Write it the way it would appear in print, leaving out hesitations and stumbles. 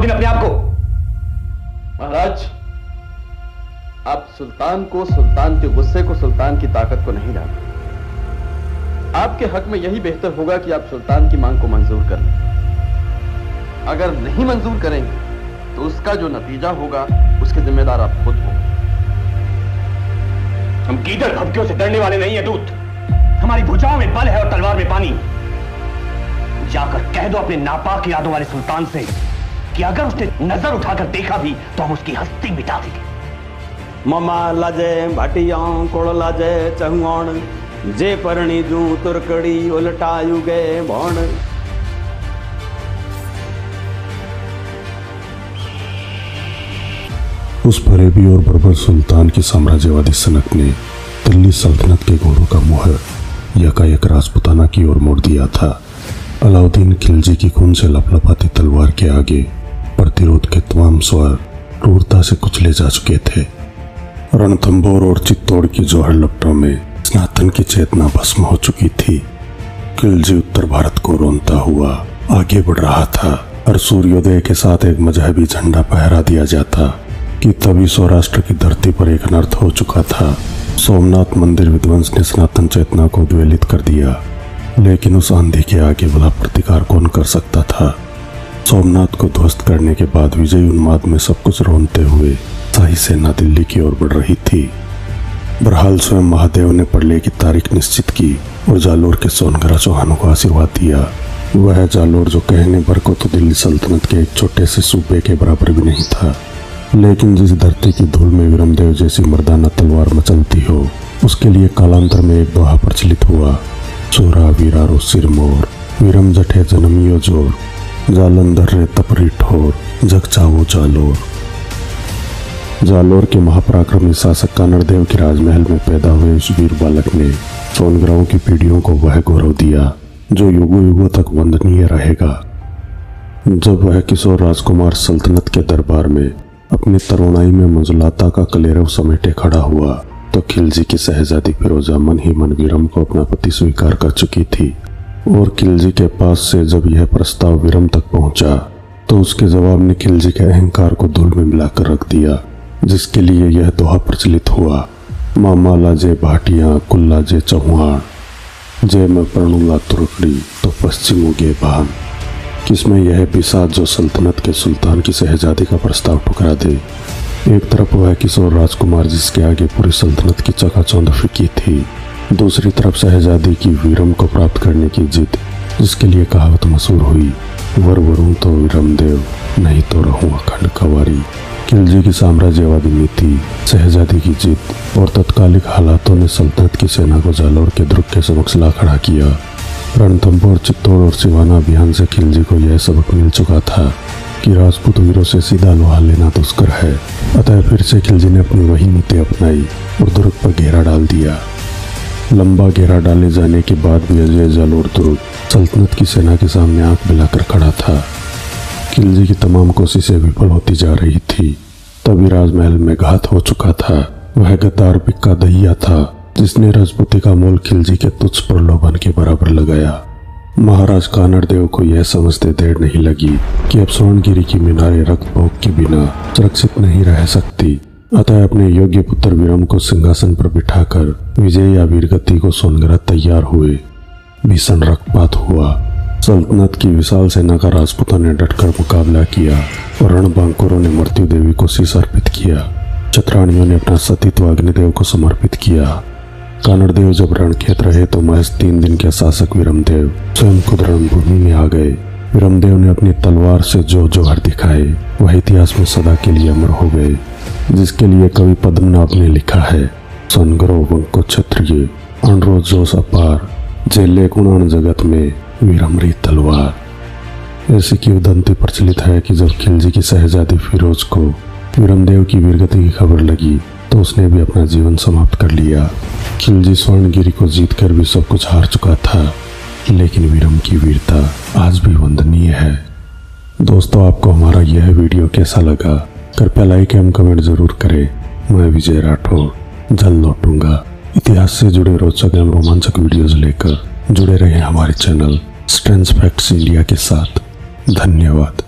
अलाउद्दीन अपने आप को। महाराज, आप सुल्तान को, सुल्तान के गुस्से को, सुल्तान की ताकत को नहीं जानते। आपके हक में यही बेहतर होगा कि आप सुल्तान की मांग को मंजूर कर लें। अगर नहीं मंजूर करेंगे तो उसका जो नतीजा होगा उसके जिम्मेदार आप खुद हो। हम कीदर धमकियों से डरने वाले नहीं है दूत। हमारी भुजाओं में बल है और तलवार में पानी। जाकर कह दो अपने नापाक यादों वाले सुल्तान से कि अगर उसने नजर उठाकर देखा भी तो हम उसकी हस्ती मिटा देंगे। ममा लाजे भाटिया कोड़ लाजे चंगोण, जे परणी जू तुरकड़ी उलटायु गए भौण। उस फरेबी और बर्बर सुल्तान की साम्राज्यवादी सनक ने दिल्ली सल्तनत के घोड़ों का मुहर यकायक राजपुताना की ओर मोड़ दिया था। अलाउद्दीन खिलजी की खून से लपलपाती तलवार के आगे प्रतिरोध के तमाम स्वर क्रूरता से कुचले जा चुके थे। रणथंभौर और चित्तौड़ की जौहर लपटों में सनातन की चेतना भस्म हो चुकी थी। खिलजी उत्तर भारत को रोनता हुआ आगे बढ़ रहा था और सूर्योदय के साथ एक मजहबी झंडा फहरा दिया जाता कि तभी सौराष्ट्र की धरती पर एक अनर्थ हो चुका था। सोमनाथ मंदिर विध्वंस ने सनातन चेतना को उद्वेलित कर दिया, लेकिन उस आंधी के आगे भला प्रतिकार कौन कर सकता था। सोमनाथ को ध्वस्त करने के बाद विजयी उन्माद में सब कुछ रोनते हुए शाही सेना दिल्ली की ओर बढ़ रही थी। बहरहाल स्वयं महादेव ने प्रलय की तारीख निश्चित की और जालोर के सोनगरा चौहानों को आशीर्वाद दिया। वह जालोर जो कहने भर को तो दिल्ली सल्तनत के एक छोटे से सूबे के बराबर भी नहीं था, लेकिन जिस धरती की धूल में विरमदेव जैसी मर्दाना तलवार मचलती हो, उसके लिए कालांतर में एक दोहा प्रचलित हुआ। सोरा वीरारो सिरमोर, विरम जठे जनमियो जोर, जालंधर रे तपरी ठोर, जग चावो जालोर। जालोर के महापराक्रमी शासक कानड़देव के राजमहल में पैदा हुए उस वीर बालक ने सोनगराओं की पीढ़ियों को वह गौरव दिया जो युगों युगों तक वंदनीय रहेगा। जब वह किशोर राजकुमार सल्तनत के दरबार में अपनी तरुणाई में मंजुलाता का कलेरव समेटे खड़ा हुआ तो खिलजी की शहजादी फिरोजा मन ही मन विरम को अपना पति स्वीकार कर चुकी थी। और खिलजी के पास से जब यह प्रस्ताव विरम तक पहुंचा तो उसके जवाब ने खिलजी के अहंकार को धूल में मिलाकर रख दिया, जिसके लिए यह दोहा प्रचलित हुआ। मामा लाजे भाटिया कुल्ला जे चौहान, जे मैं पर्णुला तुरकड़ी तो पश्चिमों गे भान। किसमें यह पिशाच जो सल्तनत के सुल्तान की शहजादी का प्रस्ताव ठुकरा दे। एक तरफ वह किशोर राजकुमार जिसके आगे पूरी सल्तनत की चकाचौंध फीकी थी, दूसरी तरफ शहजादी की विरम को प्राप्त करने की जिद, जिसके लिए कहावत मशहूर हुई, वर वरूं तो विरमदेव, नहीं तो रहूं अखंड कंवारी। खिलजी की साम्राज्यवादी नीति, शहजादी की जिद और तत्कालिक हालातों ने सल्तनत की सेना को जालोर के दुर्ग के समक्ष ला खड़ा किया। रणथंभौर, चित्तौड़ और सिवाना अभियान से खिलजी को यह सबक मिल चुका था कि राजपूत वीरों से सीधा लोहा लेना दुष्कर है। अतः फिर से खिलजी ने अपनी वही नीति अपनाई और दुर्ग पर घेरा डाल दिया। लंबा घेरा डाले जाने के बाद भी अजय जालोर दुर्ग सल्तनत की सेना के सामने आंख मिलाकर खड़ा था। खिलजी की तमाम कोशिशें विफल होती जा रही थी। तभी राजमहल में घात हो चुका था। वह गद्दार बिक्का दहिया था जिसने राजपूती का मोल खिलजी के तुच्छ प्रलोभन के बराबर लगाया। महाराज कानड़देव को यह समझते देर नहीं लगी कि अब स्वर्णगिरी की मीनारें रक्त भोग के बिना सुरक्षित नहीं रह सकती। अतः अपने योग्य पुत्र विरम को सिंहासन पर बिठाकर विजय या वीरगति को सोनगरा तैयार हुए। भीषण रक्तपात हुआ। सल्तनत की विशाल सेना का राजपूतों ने डटकर मुकाबला किया और रणबांकुरों ने मृत्यु देवी को शीश अर्पित किया। छत्राणियों ने अपना सतीत्व अग्निदेव को समर्पित किया। कानड़देव जब रणखेत रहे तो महज 3 दिन के शासक विरमदेव स्वयं खुद रणभूमि में आ गए। विरमदेव ने अपनी तलवार से जो जोहर दिखाए वह इतिहास में सदा के लिए अमर हो गए, जिसके लिए कवि पद्मनाभ ने लिखा है, सोनगरो वंको क्षत्रिय अणरो जोश अपार, जेले गुणान जगत में वीरमरी तलवार। ऐसी किंवदंती प्रचलित है कि जब खिलजी की शहजादी फिरोज को विरमदेव की वीरगति की खबर लगी तो उसने भी अपना जीवन समाप्त कर लिया। खिलजी स्वर्णगिरी को जीतकर भी सब कुछ हार चुका था, लेकिन विरम की वीरता आज भी वंदनीय है। दोस्तों, आपको हमारा यह वीडियो कैसा लगा? कृपया लाइक एवं कमेंट जरूर करें। मैं विजय राठौर जल्द लौटूंगा इतिहास से जुड़े रोचक एवं रोमांचक वीडियोज लेकर। जुड़े रहें हमारे चैनल स्ट्रेंज फैक्ट्स इंडिया के साथ। धन्यवाद।